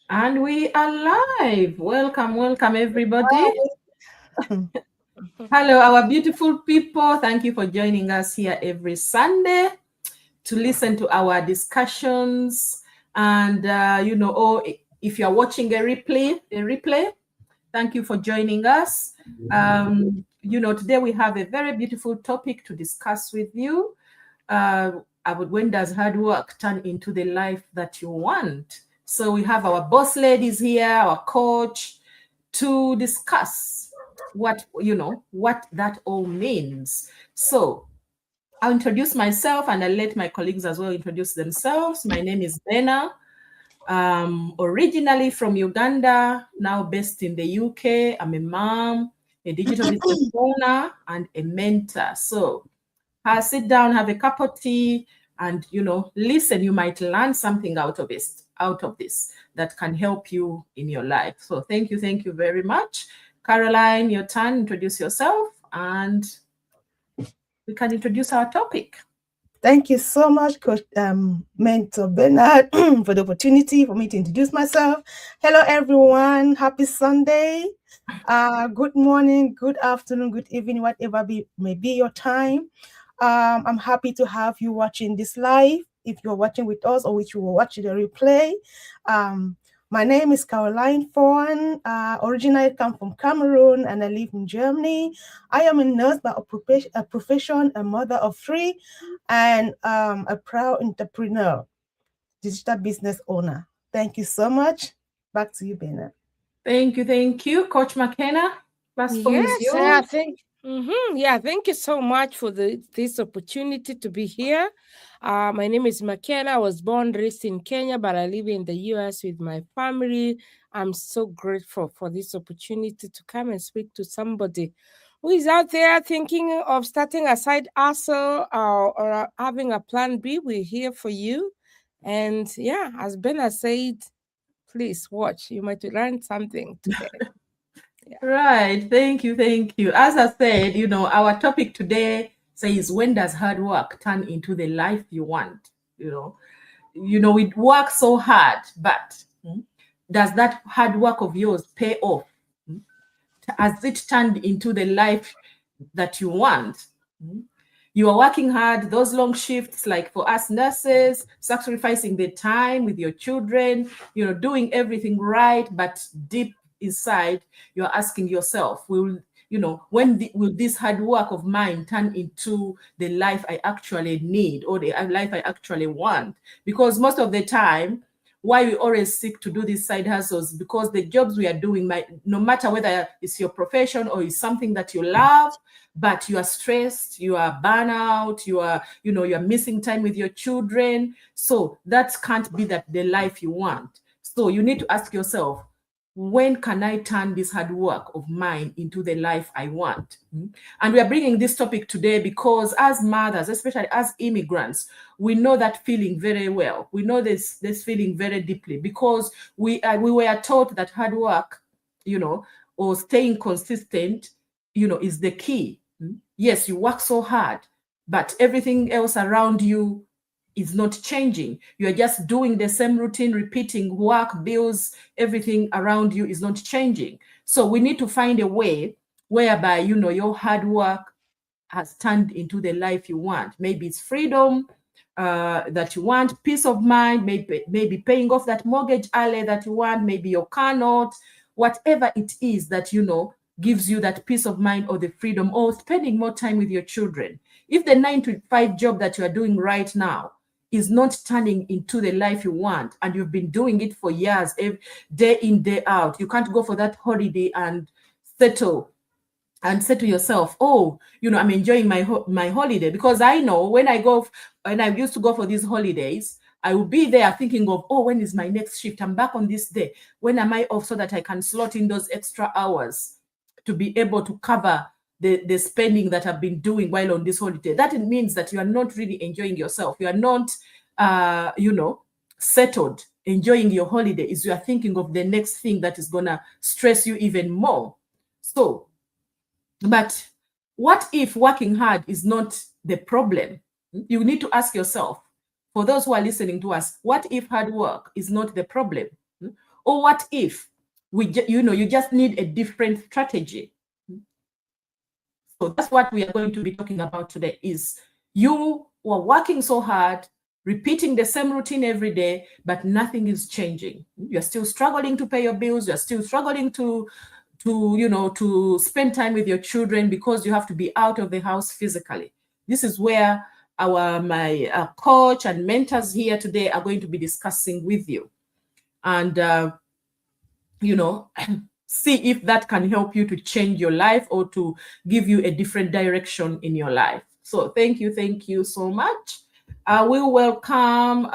And we are live. Welcome, everybody. Hello, our beautiful people. Thank you for joining us here every Sunday to listen to our discussions. And, if you're watching a replay, thank you for joining us. Today we have a very beautiful topic to discuss with you. When does hard work turn into the life that you want? So we have our boss ladies here, our coach, to discuss what that all means. So I'll introduce myself and I'll let my colleagues as well introduce themselves. My name is Bena. Originally from Uganda, now based in the UK. I'm a mom, a digital business owner, and a mentor. So sit down, have a cup of tea, and listen. You might learn something out of this that can help you in your life. So thank you very much. Caroline, your turn. Introduce yourself, and we can introduce our topic. Thank you so much, Coach Mentor Bernard, for the opportunity for me to introduce myself. Hello, everyone. Happy Sunday. Good morning, good afternoon, good evening, whatever may be your time. I'm happy to have you watching this live. If you're watching with us or if you will watch the replay. My name is Caroline Fawn. Originally come from Cameroon and I live in Germany. I am a nurse by profession, a mother of 3, and a proud entrepreneur, digital business owner. Thank you so much. Back to you, Bernard. Thank you. Coach McKenna, platform is yours. Thank you so much for this opportunity to be here. My name is McKenna. I was born, raised in Kenya, but I live in the US with my family. I'm so grateful for this opportunity to come and speak to somebody who is out there thinking of starting a side hustle or having a plan B. We're here for you. And as Bena said, please watch. You might learn something today. Right. Thank you. As I said, our topic today says, when does hard work turn into the life you want? We work so hard, but does that hard work of yours pay off? Has it turned into the life that you want? You are working hard, those long shifts, like for us nurses, sacrificing the time with your children, doing everything right, but deep inside, you're asking yourself, when will this hard work of mine turn into the life I actually need or the life I actually want? Because most of the time, why we always seek to do these side hustles, because the jobs we are doing, no matter whether it's your profession or it's something that you love, but you are stressed, you are burnout, you're missing time with your children. So that can't be the life you want. So you need to ask yourself, when can I turn this hard work of mine into the life I want? And we are bringing this topic today because as mothers, especially as immigrants, we know that feeling very well. We know this feeling very deeply because we were taught that hard work, or staying consistent, is the key. Yes, you work so hard, but everything else around you is not changing. You're just doing the same routine, repeating work, bills, everything around you is not changing. So we need to find a way whereby, your hard work has turned into the life you want. Maybe it's freedom that you want, peace of mind, maybe paying off that mortgage early that you want, maybe your car note, whatever it is that, gives you that peace of mind or the freedom, or spending more time with your children. If the 9-to-5 job that you are doing right now is not turning into the life you want, and you've been doing it for years, day in, day out, you can't go for that holiday and settle and say to yourself, oh, I'm enjoying my holiday. Because I know when I used to go for these holidays, I will be there thinking of, oh, when is my next shift? I'm back on this day. When am I off, so that I can slot in those extra hours to be able to cover the spending that I've been doing while on this holiday. That means that you are not really enjoying yourself. You are not, settled, enjoying your holiday. Is you are thinking of the next thing that is going to stress you even more. So, but what if working hard is not the problem? You need to ask yourself, for those who are listening to us, what if hard work is not the problem? Or what if you just need a different strategy? So that's what we are going to be talking about today, is you are working so hard, repeating the same routine every day, but nothing is changing. You're still struggling to pay your bills. You're still struggling to spend time with your children because you have to be out of the house physically. This is where my coach and mentors here today are going to be discussing with you. And see if that can help you to change your life or to give you a different direction in your life. So thank you so much. We welcome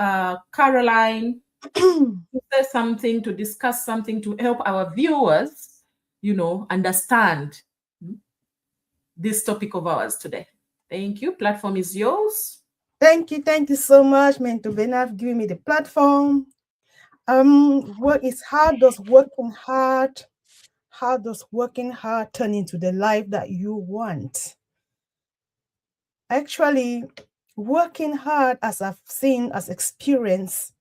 Caroline to say something, to discuss something, to help our viewers, understand this topic of ours today. Thank you. Platform is yours. Thank you so much, Mentor Bernard, for giving me the platform. How does working hard turn into the life that you want? Actually, working hard, as I've seen, as experience,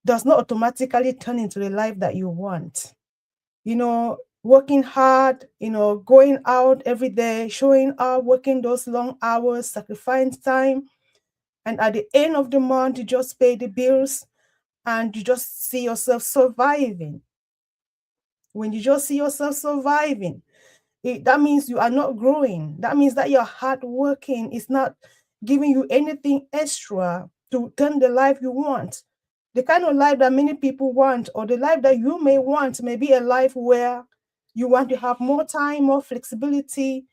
does not automatically turn into the life that you want. Working hard, going out every day, showing up, working those long hours, sacrificing time, and at the end of the month, you just pay the bills and you just see yourself surviving. When you just see yourself surviving, that means you are not growing. That means that your hard working is not giving you anything extra to turn the life you want. The kind of life that many people want, or the life that you may want, may be a life where you want to have more time, more flexibility,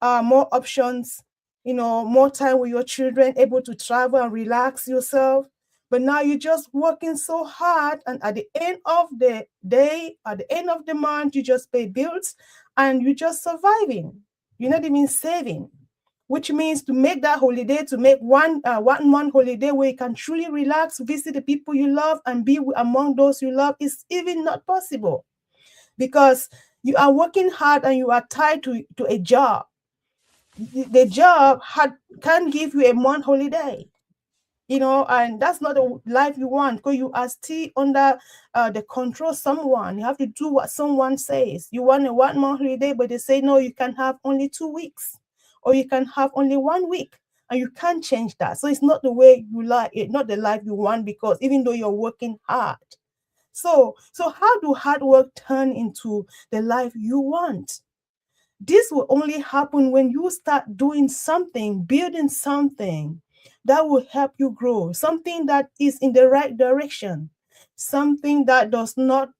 more options, more time with your children, able to travel and relax yourself. But now you're just working so hard, and at the end of the day, at the end of the month, you just pay bills and you're just surviving. You're not even saving, which means to make that holiday, to make one month holiday where you can truly relax, visit the people you love, and be among those you love, is even not possible, because you are working hard and you are tied to a job. The job can give you a month holiday, and that's not the life you want, because you are still under the control of someone. You have to do what someone says. You want a 1 month holiday, but they say, no, you can have only 2 weeks, or you can have only 1 week, and you can't change that. So it's not the way you like it, not the life you want, because even though you're working hard. So how do hard work turn into the life you want? This will only happen when you start doing something, building something that will help you grow, something that is in the right direction, something that does not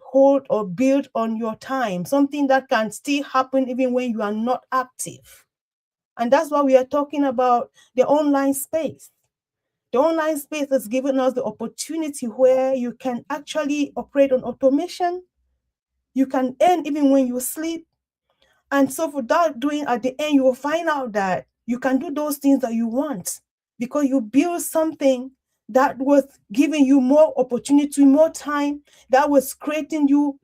hold or build on your time, something that can still happen even when you are not active. And that's why we are talking about the online space. The online space has given us the opportunity where you can actually operate on automation. You can earn even when you sleep. And so for that doing, at the end, you will find out that you can do those things that you want, because you build something that was giving you more opportunity, more time, that was creating you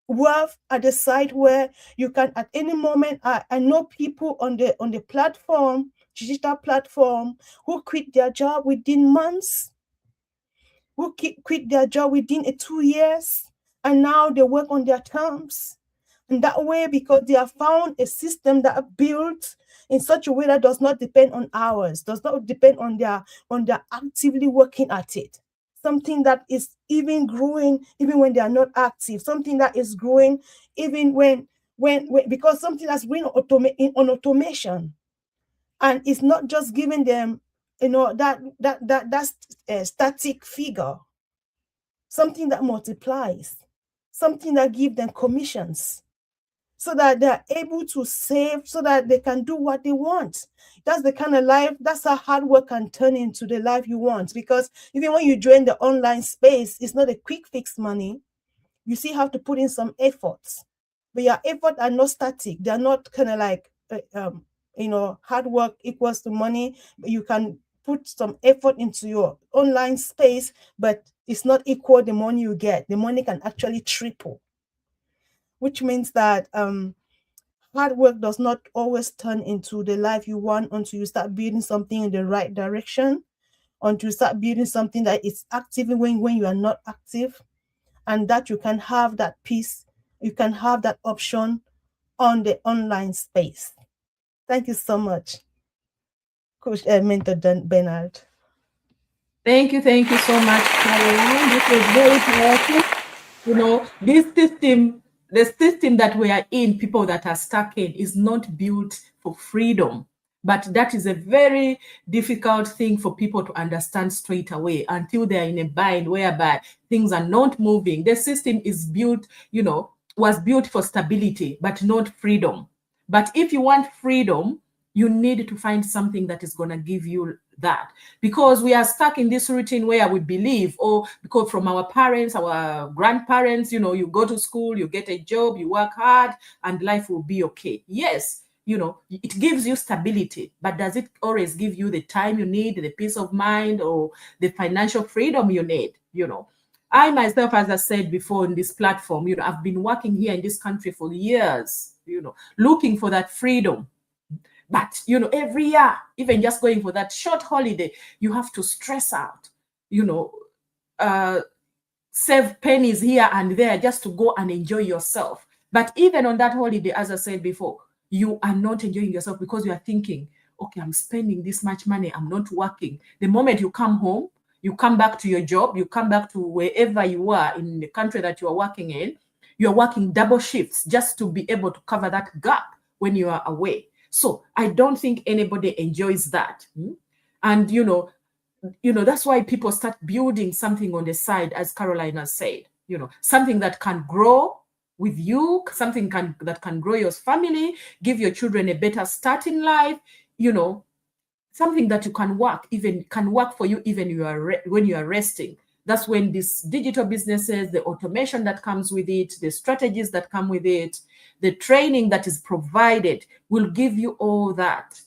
wealth at the site where you can at any moment. I know people on the platform, digital platform, who quit their job within months, who quit their job within 2 years, and now they work on their terms. And that way, because they have found a system that are built in such a way that does not depend on hours, does not depend on their actively working at it. Something that is even growing even when they are not active. Something that is growing even when because something that's growing on automation, and it's not just giving them that's a static figure. Something that multiplies, something that gives them commissions, so that they're able to save, so that they can do what they want. That's the kind of life, that's how hard work can turn into the life you want. Because even when you join the online space, it's not a quick fix money. You still have to put in some efforts, but your efforts are not static. They're not kind of like, hard work equals to money. You can put some effort into your online space, but it's not equal the money you get. The money can actually triple, which means that hard work does not always turn into the life you want until you start building something in the right direction, until you start building something that is active when you are not active. and that you can have that peace, you can have that option on the online space. Thank you so much, Coach Mentor Bernard. Thank you so much, Caroline. This was very powerful. You know, the system that we are in, people that are stuck in, is not built for freedom. But that is a very difficult thing for people to understand straight away until they're in a bind whereby things are not moving. The system is built, was built for stability, but not freedom. But if you want freedom, you need to find something that is going to give you that, because we are stuck in this routine where we believe, or because from our parents, our grandparents, you go to school, you get a job, you work hard, and life will be okay. Yes, it gives you stability, but does it always give you the time you need, the peace of mind, or the financial freedom you need? I myself, as I said before in this platform, I've been working here in this country for years, looking for that freedom. But, every year, even just going for that short holiday, you have to stress out, save pennies here and there just to go and enjoy yourself. But even on that holiday, as I said before, you are not enjoying yourself because you are thinking, okay, I'm spending this much money, I'm not working. The moment you come home, you come back to your job, you come back to wherever you are in the country that you are working in, you're working double shifts just to be able to cover that gap when you are away. So I don't think anybody enjoys that. And, that's why people start building something on the side, as Carolina said, something that can grow with you, something that can grow your family, give your children a better start in life, something that you can work for you even when you are resting. That's when these digital businesses, the automation that comes with it, the strategies that come with it, the training that is provided will give you all that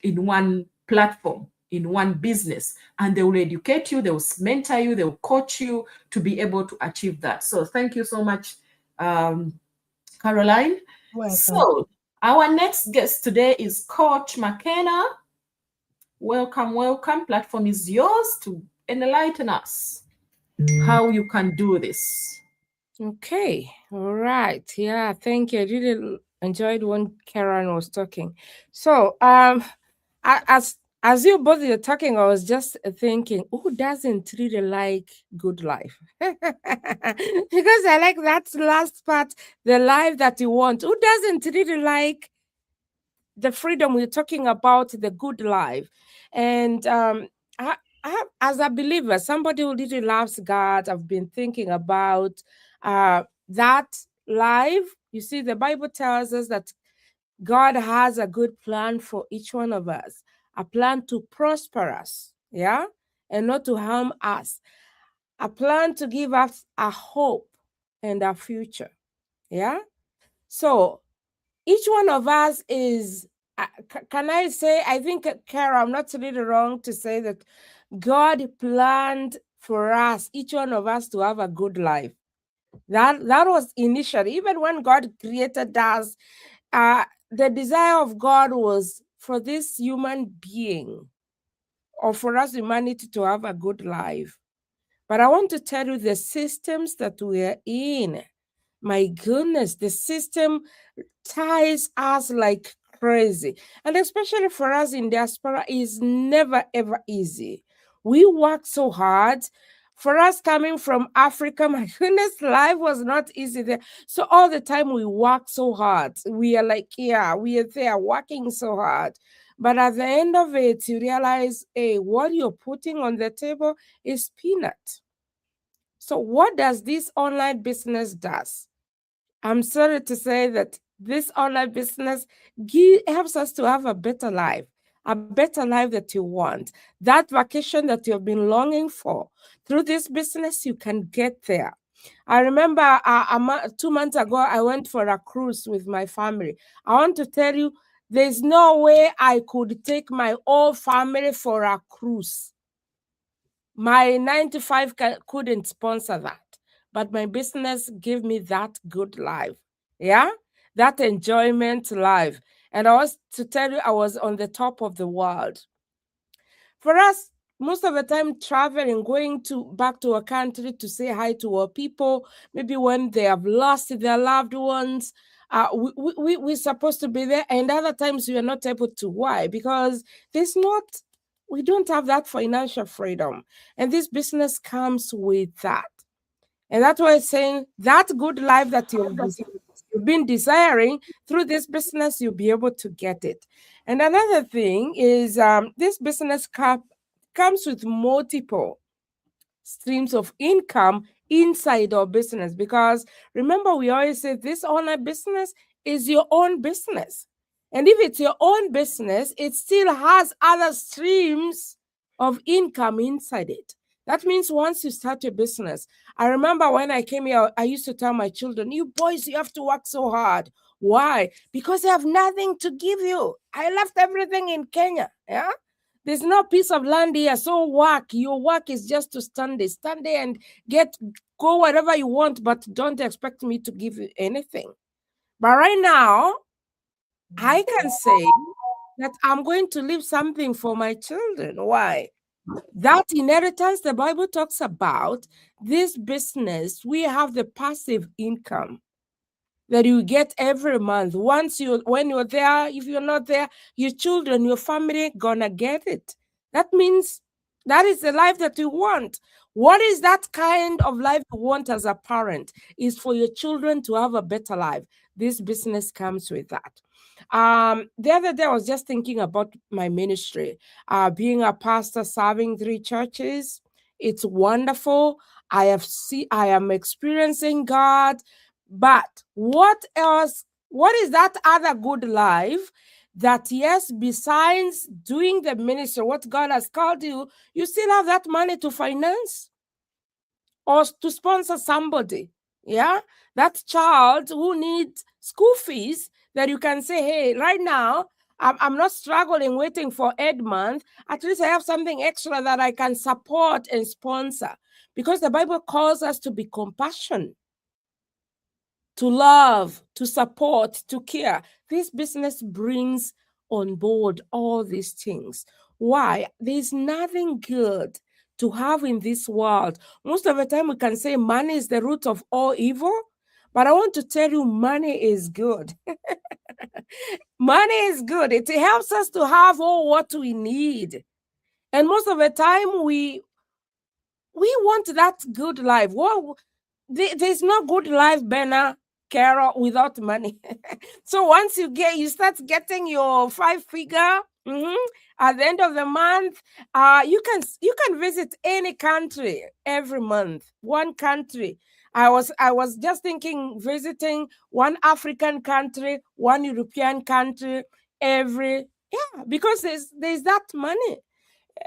in one platform, in one business, and they will educate you, they will mentor you, they will coach you to be able to achieve that. So thank you so much, Caroline. Welcome. So our next guest today is Coach McKenna. Welcome. Platform is yours to enlighten us how you can do this. Okay, all right. Yeah, thank you. I really enjoyed when Karen was talking. So, as you both are talking, I was just thinking, who doesn't really like good life? Because I like that last part, the life that you want. Who doesn't really like the freedom we're talking about, the good life? And as a believer, somebody who really loves God, I've been thinking about that life. You see, the Bible tells us that God has a good plan for each one of us, a plan to prosper us, yeah, and not to harm us, a plan to give us a hope and a future, yeah. So each one of us is, can I say, I think, Kara, I'm not really wrong to say that God planned for us, each one of us, to have a good life. That was initially, even when God created us, the desire of God was for this human being, or for us, humanity, to have a good life. But I want to tell you, the systems that we are in, my goodness, the system ties us like crazy. And especially for us in diaspora, is never, ever easy. We work so hard. For us coming from Africa, my goodness, life was not easy there. So all the time we work so hard. We are like, yeah, we are there working so hard. But at the end of it, you realize, hey, what you're putting on the table is peanut. So what does this online business does? I'm sorry to say that this online business helps us to have a better life that you want, that vacation that you've been longing for. Through this business, you can get there. I remember 2 months ago, I went for a cruise with my family. I want to tell you, there's no way I could take my whole family for a cruise. My 9 to 5 couldn't sponsor that. But my business gave me that good life. Yeah? That enjoyment life. And I was to tell you, I was on the top of the world. For us, most of the time traveling, going back to a country to say hi to our people, maybe when they have lost their loved ones. We're supposed to be there, and other times we are not able to. Why? Because we don't have that financial freedom, and this business comes with that. And that's why it's saying that good life that you've been desiring through this business, you'll be able to get it. And another thing is this business comes with multiple streams of income inside our business, because remember, we always say this online business is your own business. And if it's your own business, it still has other streams of income inside it. That means once you start your business, I remember when I came here, I used to tell my children, you boys, you have to work so hard. Why? Because I have nothing to give you. I left everything in Kenya. Yeah. There's no piece of land here. So your work is just to stand there and go wherever you want, but don't expect me to give you anything. But right now, I can say that I'm going to leave something for my children. Why? That inheritance the Bible talks about, this business, we have the passive income that you get every month. When you're there, if you're not there, your children, your family gonna get it. That means that is the life that you want. What is that kind of life you want as a parent? Is for your children to have a better life. This business comes with that. The other day I was just thinking about my ministry, being a pastor, serving 3 churches. It's wonderful. I am experiencing God. But what else? What is that other good life that, yes, besides doing the ministry, what God has called you, you still have that money to finance or to sponsor somebody? Yeah, that child who needs school fees, that you can say, hey, right now, I'm not struggling waiting for Ed month. At least I have something extra that I can support and sponsor. Because the Bible calls us to be compassionate, to love, to support, to care. This business brings on board all these things. Why? There's nothing good to have in this world. Most of the time we can say money is the root of all evil, but I want to tell you money is good. Money is good. It helps us to have all what we need. And most of the time we want that good life. Well, there's no good life, Benna, Carol, without money. So once you start getting your 5-figure at the end of the month, you can visit any country every month. One country. I was just thinking visiting one African country, one European country because there's that money.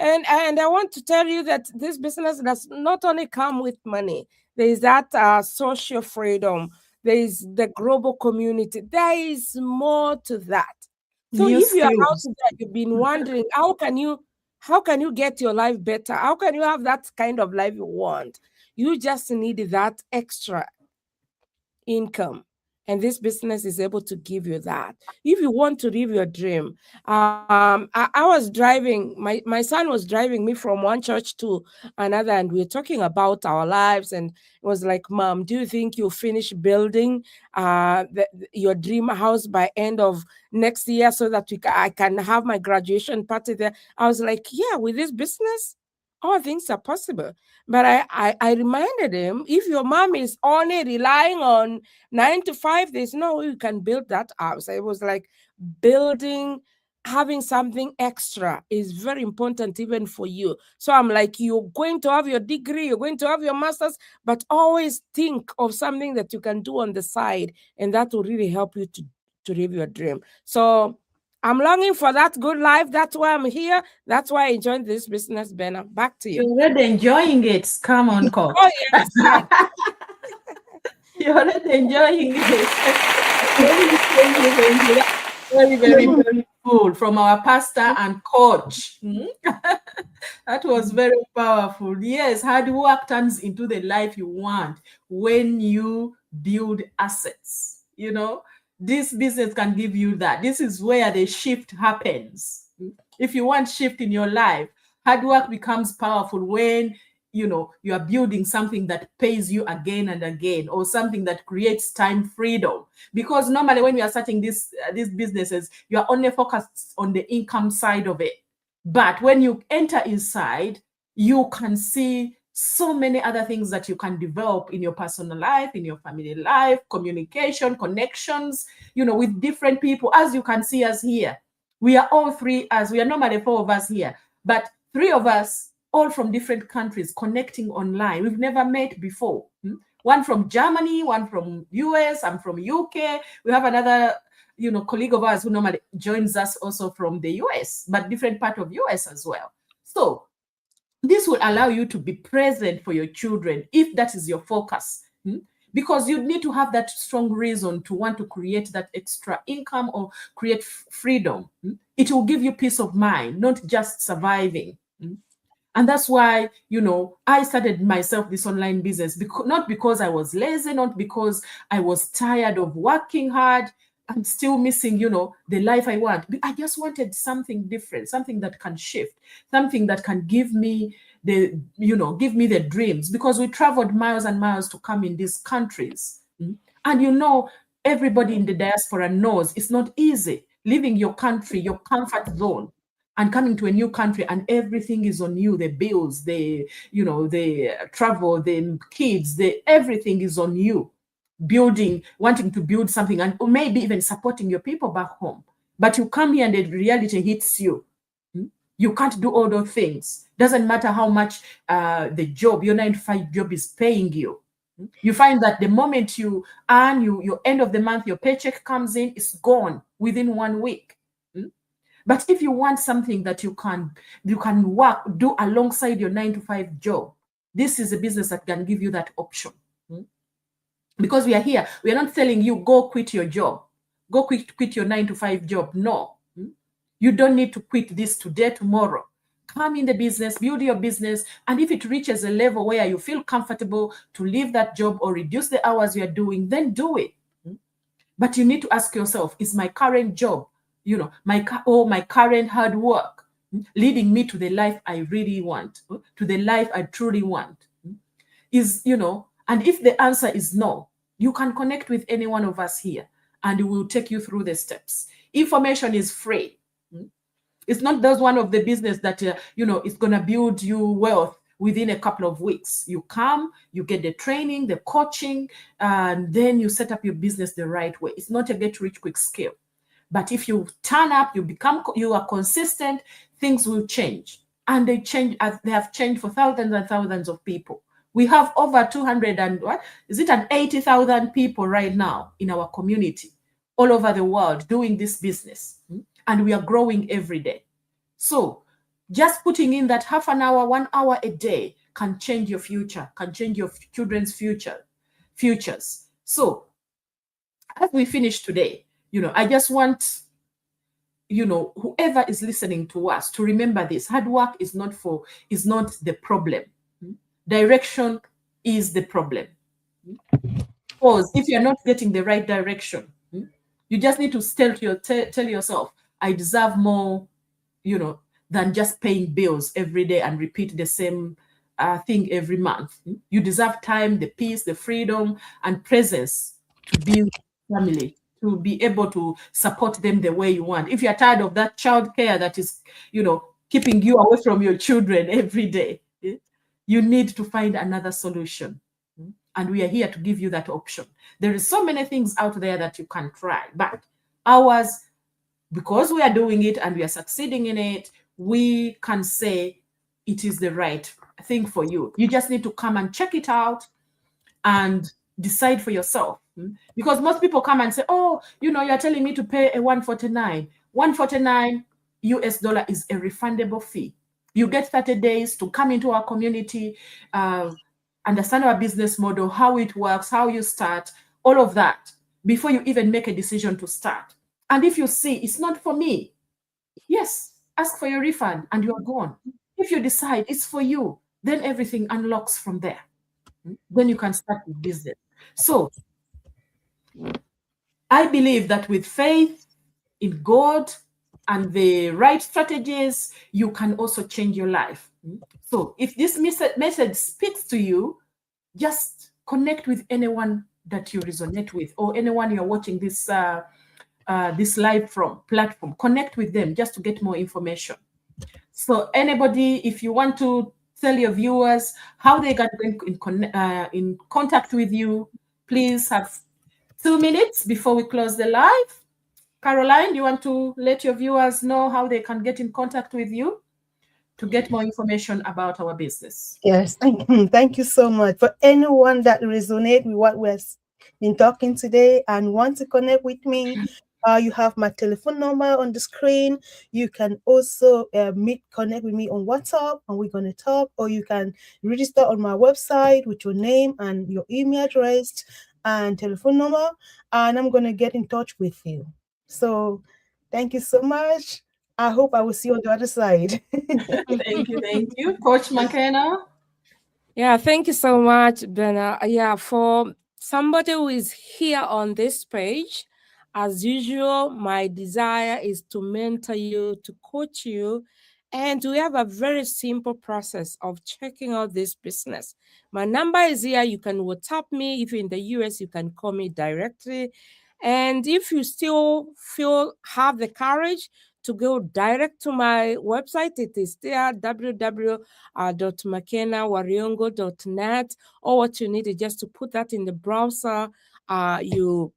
And I want to tell you that this business does not only come with money. There is that social freedom. There is the global community. There is more to that. So New if you are out skills. there, you've been wondering, how can you get your life better? How can you have that kind of life you want? You just need that extra income. And this business is able to give you that. If you want to live your dream, I was driving, my son was driving me from one church to another, and we were talking about our lives. And it was like, Mom, do you think you'll finish building your dream house by end of next year so that I can have my graduation party there? I was like, yeah, with this business, all things are possible. But I reminded him, if your mom is only relying on 9 to 5, there's no way you can build that house. It was like having something extra is very important even for you. So I'm like, you're going to have your degree, you're going to have your master's, but always think of something that you can do on the side, and that will really help you to live your dream. So I'm longing for that good life. That's why I'm here. That's why I joined this business, Benna. Back to you. You're already enjoying it. Come on, coach. Oh, yes, yes. You're already enjoying it. Very, very, very cool from our pastor and coach. That was very powerful. Yes, hard work turns into the life you want when you build assets. This business can give you that. This is where the shift happens. If you want shift in your life, Hard work becomes powerful when you are building something that pays you again and again, or something that creates time freedom. Because normally when we are starting these businesses, you are only focused on the income side of it. But when you enter inside, you can see so many other things that you can develop in your personal life, in your family life, communication, connections, with different people. As you can see us here, we are all three, as we are normally four of us here, but three of us, all from different countries, connecting online. We've never met before. One from Germany, one from US, I'm from UK. We have another colleague of ours who normally joins us also from the US, but different part of US as well. So this will allow you to be present for your children if that is your focus. Because you need to have that strong reason to want to create that extra income or create freedom. It will give you peace of mind, not just surviving. And that's why, I started myself this online business, not because I was lazy, not because I was tired of working hard. I'm still missing, the life I want. I just wanted something different, something that can shift, something that can give me the dreams, because we traveled miles and miles to come in these countries. And everybody in the diaspora knows it's not easy leaving your country, your comfort zone, and coming to a new country, and everything is on you. The bills, the travel, the kids, everything is on you. Wanting to build something, and maybe even supporting your people back home. But you come here and the reality hits you. You can't do all those things. Doesn't matter how much the job, your 9-to-5 job is paying you. You find that the moment you earn, your end of the month, your paycheck comes in, it's gone within 1 week. But if you want something that you can do alongside your 9-to-5 job, this is a business that can give you that option. Because we are here, we are not telling you go quit your job, go quit your 9-to-5 job. No, you don't need to quit this today, tomorrow. Come in the business, build your business, and if it reaches a level where you feel comfortable to leave that job or reduce the hours you are doing, then do it. But you need to ask yourself, is my current job, my current hard work leading me to the life I really want, to the life I truly want? And if the answer is no, you can connect with any one of us here, and we will take you through the steps. Information is free. It's not just one of the business that, it's going to build you wealth within a couple of weeks. You come, you get the training, the coaching, and then you set up your business the right way. It's not a get rich quick scheme. But if you turn up, you are consistent, things will change. And they have changed for thousands and thousands of people. We have over 80,000 people right now in our community, all over the world, doing this business. And we are growing every day. So just putting in that half an hour, 1 hour a day can change your future, can change your children's futures. So as we finish today, I just want, whoever is listening to us to remember this. Hard work is not the problem. Direction is the problem. Because if you're not getting the right direction, you just need to tell yourself, I deserve more, than just paying bills every day and repeat the same thing every month. You deserve time, the peace, the freedom, and presence to build family, to be able to support them the way you want. If you're tired of that child care that is, keeping you away from your children every day, you need to find another solution. And we are here to give you that option. There is so many things out there that you can try, but ours, because we are doing it and we are succeeding in it, we can say it is the right thing for you. You just need to come and check it out and decide for yourself. Because most people come and say, oh, you're telling me to pay a $149 US dollar is a refundable fee. You get 30 days to come into our community, understand our business model, how it works, how you start, all of that, before you even make a decision to start. And if you see it's not for me, yes, ask for your refund and you're gone. If you decide it's for you, then everything unlocks from there. Then you can start with business. So I believe that with faith in God, and the right strategies, you can also change your life. So if this message speaks to you, just connect with anyone that you resonate with, or anyone you're watching this this live from platform. Connect with them just to get more information. So anybody, if you want to tell your viewers how they got in contact with you, please have 2 minutes before we close the live. Caroline, do you want to let your viewers know how they can get in contact with you to get more information about our business? Yes, thank you so much. For anyone that resonate with what we've been talking today and want to connect with me, you have my telephone number on the screen. You can also connect with me on WhatsApp, and we're going to talk. Or you can register on my website with your name and your email address and telephone number, and I'm going to get in touch with you. So, thank you so much. I hope I will see you on the other side. Thank you. Coach McKenna? Yeah, thank you so much, Bena. Yeah, for somebody who is here on this page, as usual, my desire is to mentor you, to coach you, and we have a very simple process of checking out this business. My number is here. You can WhatsApp me. If you're in the US, you can call me directly. And if you still have the courage to go direct to my website, it is there, www.mckennawariongo.net. Or what you need is just to put that in the browser. You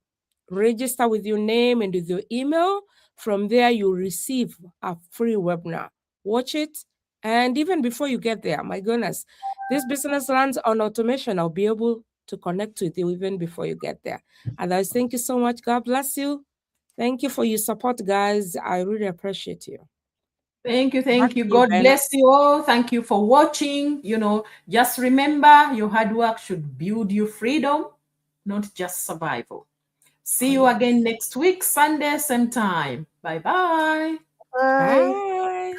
register with your name and with your email. From there, you receive a free webinar. Watch it. And even before you get there, my goodness, this business runs on automation. I'll be able to connect with you even before you get there. Otherwise, thank you so much. God bless you. Thank you for your support, guys. I really appreciate you. Thank you. You, God Bella. bless you all. Thank you for watching. Just remember, your hard work should build you freedom, not just survival. See you again next week, Sunday, same time. Bye-bye. Bye. Bye.